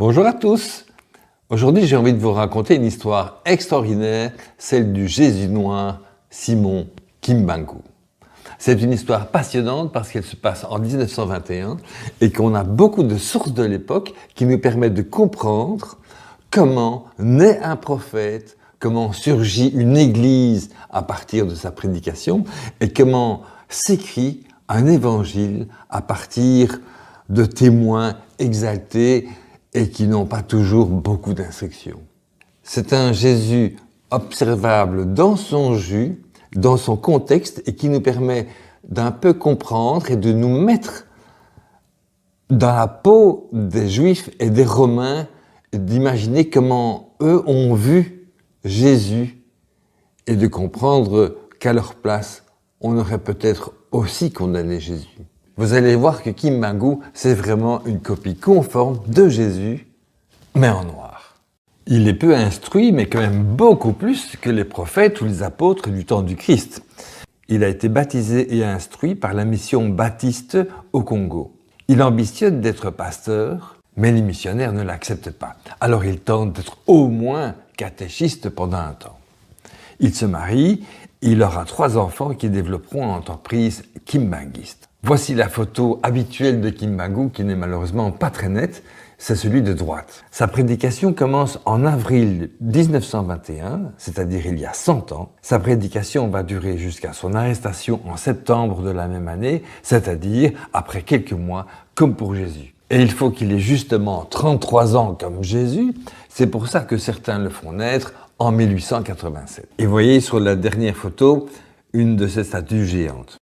Bonjour à tous. Aujourd'hui, j'ai envie de vous raconter une histoire extraordinaire, celle du Jésunois Simon Kimbangu. C'est une histoire passionnante parce qu'elle se passe en 1921 et qu'on a beaucoup de sources de l'époque qui nous permettent de comprendre comment naît un prophète, comment surgit une église à partir de sa prédication et comment s'écrit un évangile à partir de témoins exaltés et qui n'ont pas toujours beaucoup d'instructions. C'est un Jésus observable dans son jus, dans son contexte, et qui nous permet d'un peu comprendre et de nous mettre dans la peau des Juifs et des Romains, d'imaginer comment eux ont vu Jésus et de comprendre qu'à leur place, on aurait peut-être aussi condamné Jésus. Vous allez voir que Kimbangu, c'est vraiment une copie conforme de Jésus, mais en noir. Il est peu instruit, mais quand même beaucoup plus que les prophètes ou les apôtres du temps du Christ. Il a été baptisé et instruit par la mission baptiste au Congo. Il ambitionne d'être pasteur, mais les missionnaires ne l'acceptent pas. Alors il tente d'être au moins catéchiste pendant un temps. Il se marie, il aura 3 enfants qui développeront une entreprise kimbanguiste. Voici la photo habituelle de Kimbangu, qui n'est malheureusement pas très nette, c'est celui de droite. Sa prédication commence en avril 1921, c'est-à-dire il y a 100 ans. Sa prédication va durer jusqu'à son arrestation en septembre de la même année, c'est-à-dire après quelques mois, comme pour Jésus. Et il faut qu'il ait justement 33 ans comme Jésus, c'est pour ça que certains le font naître en 1887. Et vous voyez sur la dernière photo, une de ces statues géantes.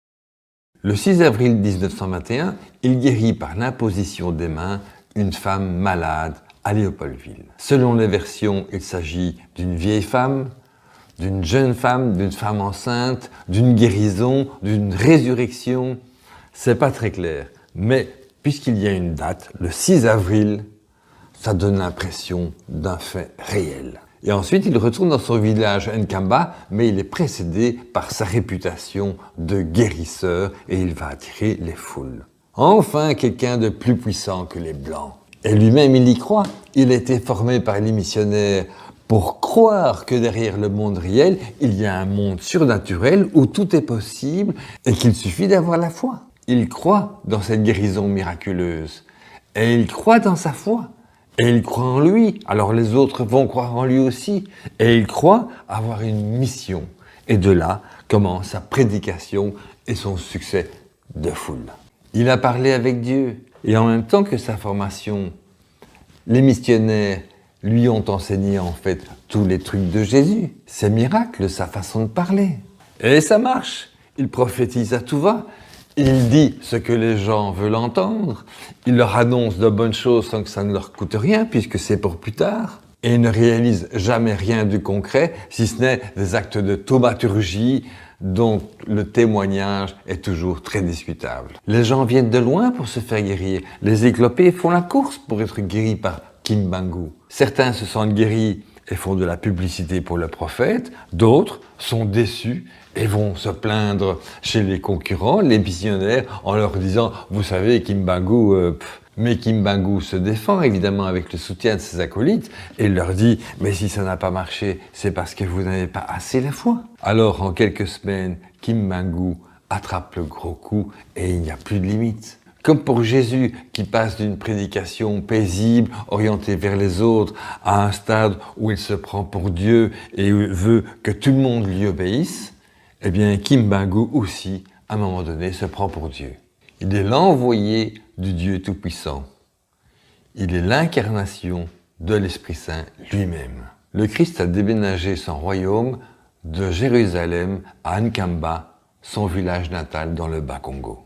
Le 6 avril 1921, il guérit par l'imposition des mains une femme malade à Léopoldville. Selon les versions, il s'agit d'une vieille femme, d'une jeune femme, d'une femme enceinte, d'une guérison, d'une résurrection. C'est pas très clair, mais puisqu'il y a une date, le 6 avril, ça donne l'impression d'un fait réel. Et ensuite, il retourne dans son village Nkamba, mais il est précédé par sa réputation de guérisseur et il va attirer les foules. Enfin, quelqu'un de plus puissant que les Blancs. Et lui-même, il y croit. Il a été formé par les missionnaires pour croire que derrière le monde réel, il y a un monde surnaturel où tout est possible et qu'il suffit d'avoir la foi. Il croit dans cette guérison miraculeuse et il croit dans sa foi. Et il croit en lui, alors les autres vont croire en lui aussi. Et il croit avoir une mission. Et de là commence sa prédication et son succès de foule. Il a parlé avec Dieu. Et en même temps que sa formation, les missionnaires lui ont enseigné en fait tous les trucs de Jésus. Ses miracles, sa façon de parler. Et ça marche. Il prophétise à tout va. Il dit ce que les gens veulent entendre, il leur annonce de bonnes choses sans que ça ne leur coûte rien, puisque c'est pour plus tard. Et il ne réalise jamais rien de concret, si ce n'est des actes de thaumaturgie, dont le témoignage est toujours très discutable. Les gens viennent de loin pour se faire guérir. Les éclopés font la course pour être guéris par Kimbangu. Certains se sentent guéris et font de la publicité pour le prophète, d'autres sont déçus et vont se plaindre chez les concurrents, les missionnaires, en leur disant « Vous savez, Kimbangu, Mais Kimbangu se défend, évidemment, avec le soutien de ses acolytes, et il leur dit « Mais si ça n'a pas marché, c'est parce que vous n'avez pas assez la foi. » Alors, en quelques semaines, Kimbangu attrape le gros coup et il n'y a plus de limite. Comme pour Jésus qui passe d'une prédication paisible, orientée vers les autres, à un stade où il se prend pour Dieu et veut que tout le monde lui obéisse, eh bien Kimbangu aussi, à un moment donné, se prend pour Dieu. Il est l'envoyé du Dieu Tout-Puissant. Il est l'incarnation de l'Esprit Saint lui-même. Le Christ a déménagé son royaume de Jérusalem à Nkamba, son village natal dans le Bas-Congo,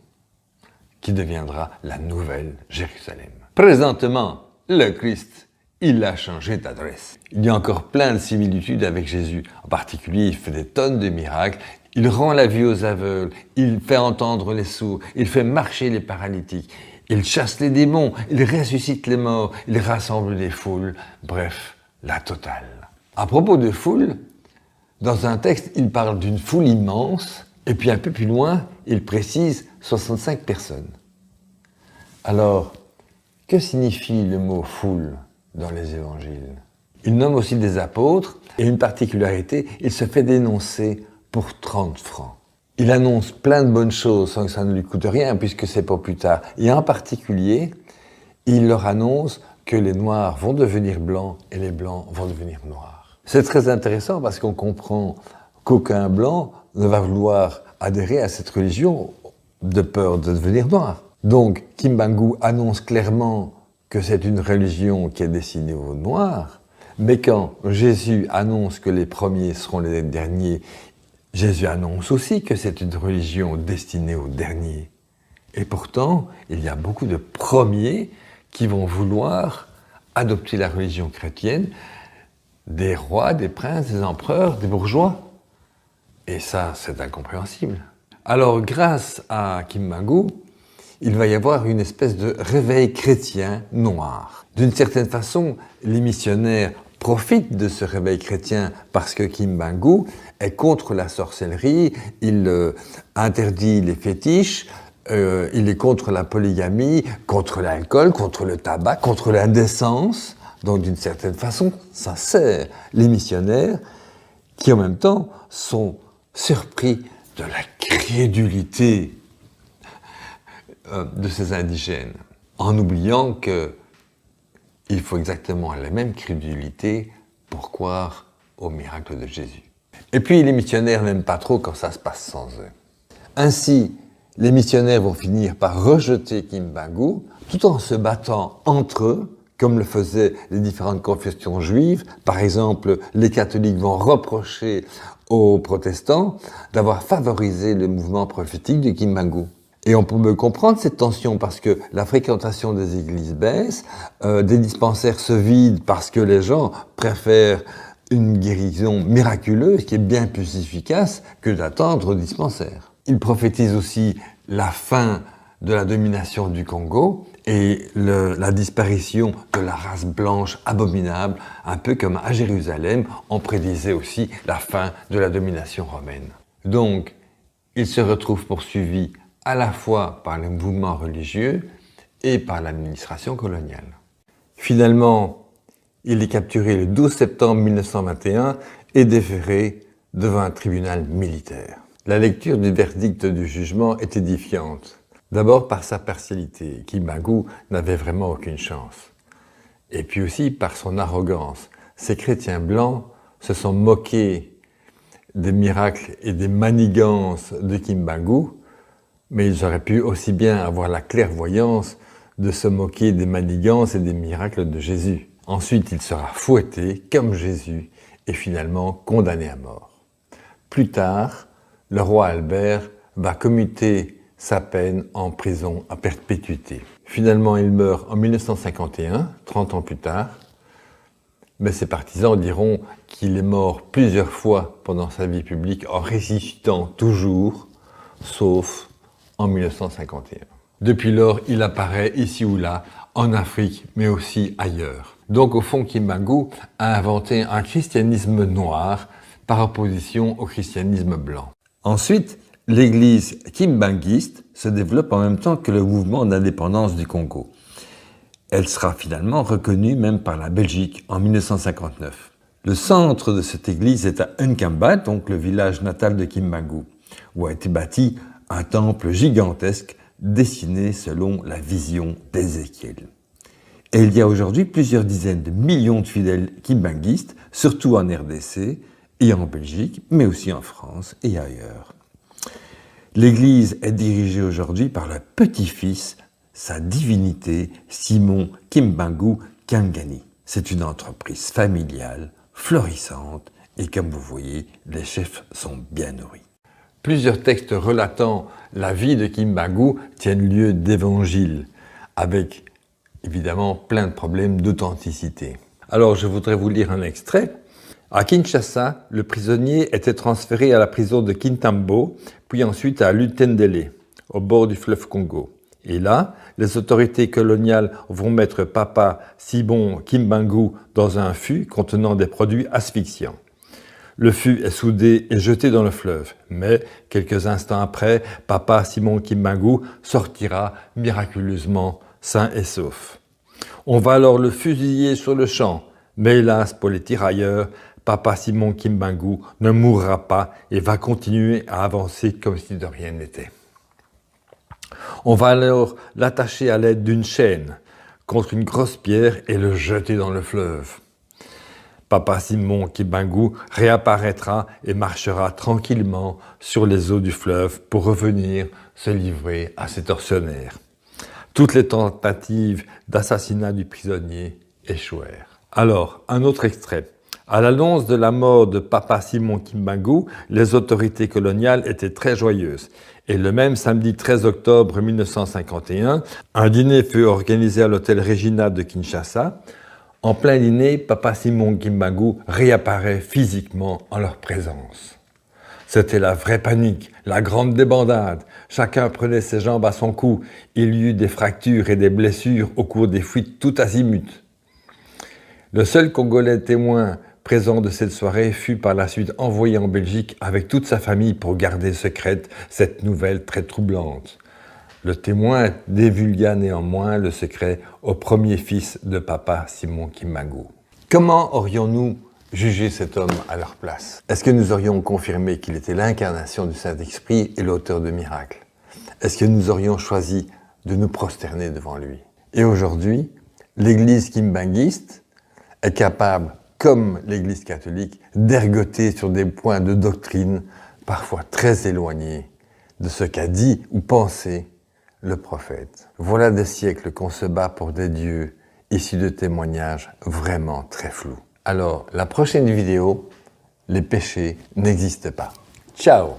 qui deviendra la nouvelle Jérusalem. Présentement, le Christ, il a changé d'adresse. Il y a encore plein de similitudes avec Jésus. En particulier, il fait des tonnes de miracles. Il rend la vue aux aveugles, il fait entendre les sourds, il fait marcher les paralytiques, il chasse les démons, il ressuscite les morts, il rassemble les foules. Bref, la totale. À propos de foule, dans un texte, il parle d'une foule immense, et puis un peu plus loin, il précise 65 personnes. Alors, que signifie le mot foule? dans les évangiles. Il nomme aussi des apôtres, et une particularité, il se fait dénoncer pour 30 francs. Il annonce plein de bonnes choses sans que ça ne lui coûte rien, puisque c'est pour plus tard. Et en particulier, il leur annonce que les noirs vont devenir blancs et les blancs vont devenir noirs. C'est très intéressant parce qu'on comprend qu'aucun blanc ne va vouloir adhérer à cette religion de peur de devenir noir. Donc, Kimbangu annonce clairement que c'est une religion qui est destinée aux noirs, mais quand Jésus annonce que les premiers seront les derniers, Jésus annonce aussi que c'est une religion destinée aux derniers. Et pourtant, il y a beaucoup de premiers qui vont vouloir adopter la religion chrétienne, des rois, des princes, des empereurs, des bourgeois. Et ça, c'est incompréhensible. Alors, grâce à Kimbangu, il va y avoir une espèce de réveil chrétien noir. D'une certaine façon, les missionnaires profitent de ce réveil chrétien parce que Kimbangu est contre la sorcellerie, il interdit les fétiches, il est contre la polygamie, contre l'alcool, contre le tabac, contre l'indécence. Donc d'une certaine façon, ça sert les missionnaires qui en même temps sont surpris de la crédulité de ces indigènes, en oubliant qu'il faut exactement la même crédulité pour croire au miracle de Jésus. Et puis les missionnaires n'aiment pas trop quand ça se passe sans eux. Ainsi, les missionnaires vont finir par rejeter Kimbangu, tout en se battant entre eux, comme le faisaient les différentes confessions juives. Par exemple, les catholiques vont reprocher aux protestants d'avoir favorisé le mouvement prophétique de Kimbangu. Et on peut comprendre cette tension parce que la fréquentation des églises baisse, des dispensaires se vident parce que les gens préfèrent une guérison miraculeuse qui est bien plus efficace que d'attendre au dispensaire. Il prophétise aussi la fin de la domination du Congo et la disparition de la race blanche abominable, un peu comme à Jérusalem, on prédisait aussi la fin de la domination romaine. Donc, il se retrouve poursuivi à la fois par les mouvements religieux et par l'administration coloniale. Finalement, il est capturé le 12 septembre 1921 et déféré devant un tribunal militaire. La lecture du verdict du jugement est édifiante. D'abord par sa partialité, Kimbangu n'avait vraiment aucune chance. Et puis aussi par son arrogance. Ces chrétiens blancs se sont moqués des miracles et des manigances de Kimbangu, mais ils auraient pu aussi bien avoir la clairvoyance de se moquer des manigances et des miracles de Jésus. Ensuite, il sera fouetté comme Jésus et finalement condamné à mort. Plus tard, le roi Albert va commuter sa peine en prison à perpétuité. Finalement, il meurt en 1951, 30 ans plus tard, mais ses partisans diront qu'il est mort plusieurs fois pendant sa vie publique en résistant toujours, sauf en 1951. Depuis lors, il apparaît ici ou là, en Afrique, mais aussi ailleurs. Donc au fond, Kimbangu a inventé un christianisme noir par opposition au christianisme blanc. Ensuite, l'église kimbanguiste se développe en même temps que le mouvement d'indépendance du Congo. Elle sera finalement reconnue même par la Belgique en 1959. Le centre de cette église est à Nkamba, donc le village natal de Kimbangu, où a été bâti un temple gigantesque dessiné selon la vision d'Ézéchiel. Et il y a aujourd'hui plusieurs dizaines de millions de fidèles kimbanguistes, surtout en RDC et en Belgique, mais aussi en France et ailleurs. L'église est dirigée aujourd'hui par le petit-fils, sa divinité, Simon Kimbangu Kangani. C'est une entreprise familiale, florissante, et comme vous voyez, les chefs sont bien nourris. Plusieurs textes relatant la vie de Kimbangu tiennent lieu d'évangiles, avec évidemment plein de problèmes d'authenticité. Alors je voudrais vous lire un extrait. À Kinshasa, le prisonnier était transféré à la prison de Kintambo, puis ensuite à Lutendele, au bord du fleuve Congo. Et là, les autorités coloniales vont mettre Papa Simon Kimbangu dans un fût contenant des produits asphyxiants. Le fût est soudé et jeté dans le fleuve, mais quelques instants après, Papa Simon Kimbangu sortira miraculeusement sain et sauf. On va alors le fusiller sur le champ. Mais hélas pour les tirailleurs, Papa Simon Kimbangu ne mourra pas et va continuer à avancer comme si de rien n'était. On va alors l'attacher à l'aide d'une chaîne contre une grosse pierre et le jeter dans le fleuve. Papa Simon Kimbangu réapparaîtra et marchera tranquillement sur les eaux du fleuve pour revenir se livrer à ses tortionnaires. Toutes les tentatives d'assassinat du prisonnier échouèrent. Alors, un autre extrait. À l'annonce de la mort de Papa Simon Kimbangu, les autorités coloniales étaient très joyeuses. Et le même samedi 13 octobre 1951, un dîner fut organisé à l'hôtel Regina de Kinshasa. En plein dîner, Papa Simon Kimbangu réapparaît physiquement en leur présence. C'était la vraie panique, la grande débandade. Chacun prenait ses jambes à son cou. Il y eut des fractures et des blessures au cours des fuites tout azimut. Le seul Congolais témoin présent de cette soirée fut par la suite envoyé en Belgique avec toute sa famille pour garder secrète cette nouvelle très troublante. Le témoin divulgua néanmoins le secret au premier fils de Papa Simon Kimbangu. Comment aurions-nous jugé cet homme à leur place? Est-ce que nous aurions confirmé qu'il était l'incarnation du Saint-Esprit et l'auteur de miracles? Est-ce que nous aurions choisi de nous prosterner devant lui? Et aujourd'hui, l'Église kimbanguiste est capable, comme l'Église catholique, d'ergoter sur des points de doctrine parfois très éloignés de ce qu'a dit ou pensé le prophète. Voilà des siècles qu'on se bat pour des dieux issus de témoignages vraiment très flous. Alors, la prochaine vidéo, les péchés n'existent pas. Ciao!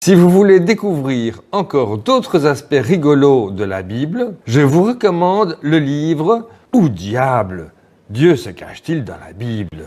Si vous voulez découvrir encore d'autres aspects rigolos de la Bible, je vous recommande le livre « Où diable Dieu se cache-t-il dans la Bible ?»